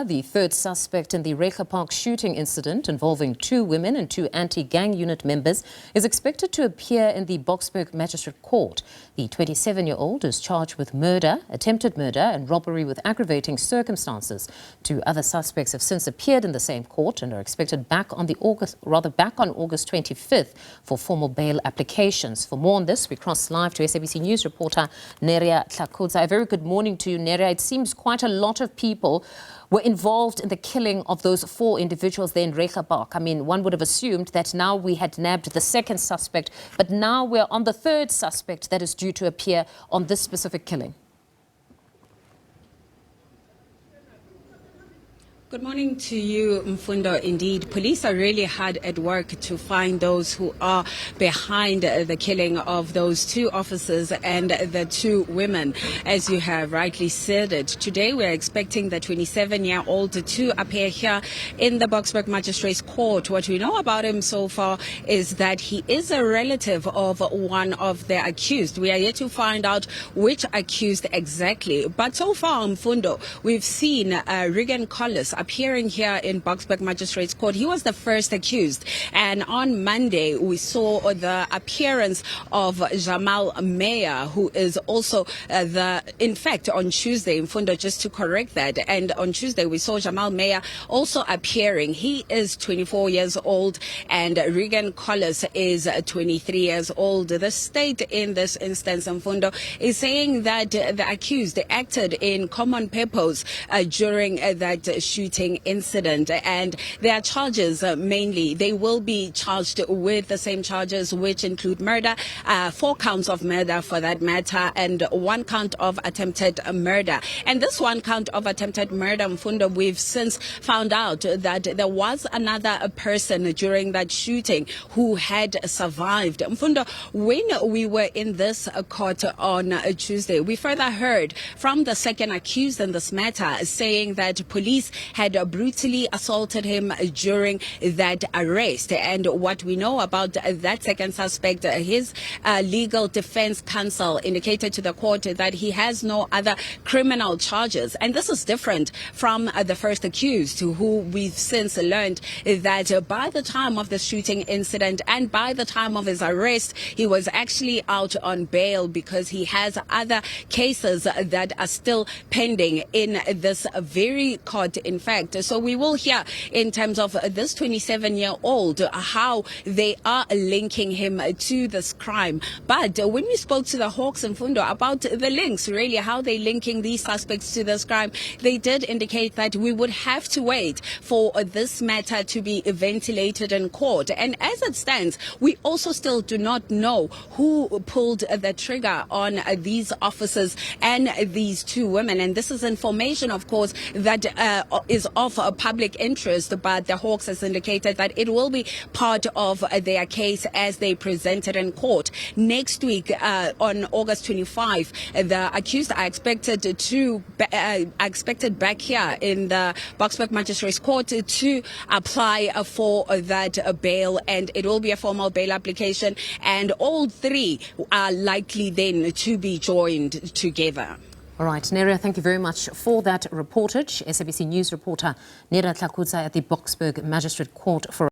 The third suspect in the Reiger Park shooting incident involving 2 women and 2 anti-gang unit members is expected to appear in the Boksburg Magistrates Court. The 27-year-old is charged with murder, attempted murder and robbery with aggravating circumstances. 2 other suspects have since appeared in the same court and are expected back on August 25th for formal bail applications. For more on this, we cross live to SABC News reporter Neria Hlakotsa. A very good morning to you, Neria. It seems quite a lot of people were involved in the killing of those 4 individuals there in Reiger Park. I mean, one would have assumed that now we had nabbed the second suspect, but now we're on the third suspect that is due to appear on this specific killing. Good morning to you, Mfundo. Indeed, police are really hard at work to find those who are behind the killing of those 2 officers and the 2 women, as you have rightly said it. Today, we're expecting the 27-year-old to appear here in the Boksburg Magistrates Court. What we know about him so far is that he is a relative of one of the accused. We are yet to find out which accused exactly. But so far, Mfundo, we've seen Reiger Park appearing here in Boksburg Magistrates Court. He was the first accused, and on Monday we saw the appearance of Jamal Meyer, who is also in fact on Tuesday, Mfundo, just to correct that, and on Tuesday we saw Jamal Meyer also appearing. He is 24 years old and Reiger Park is 23 years old. The state in this instance, Mfundo, is saying that the accused acted in common purpose during that shooting incident, and their charges mainly, they will be charged with the same charges, which include murder, 4 counts of murder for that matter, and 1 count of attempted murder. And this 1 count of attempted murder, Mfundo, we've since found out that there was another person during that shooting who had survived. Mfundo, when we were in this court on Tuesday, we further heard from the second accused in this matter saying that police had brutally assaulted him during that arrest. And what we know about that second suspect, his legal defense counsel indicated to the court that he has no other criminal charges. And this is different from the first accused, who we've since learned that by the time of the shooting incident and by the time of his arrest, he was actually out on bail because he has other cases that are still pending in this very court, in fact. So we will hear in terms of this 27-year-old how they are linking him to this crime. But when we spoke to the Hawks and Mfundo about the links, really how they're linking these suspects to this crime, they did indicate that we would have to wait for this matter to be ventilated in court. And as it stands, we also still do not know who pulled the trigger on these officers and these 2 women. And this is information, of course, that is of public interest, but the Hawks has indicated that it will be part of their case as they present it in court. Next week, on August 25, the accused are expected back here in the Boksburg Magistrates Court to apply for that bail, and it will be a formal bail application, and all 3 are likely then to be joined together. All right, Neria, thank you very much for that reportage. SABC News reporter Neria Hlakotsa at the Boksburg Magistrate Court for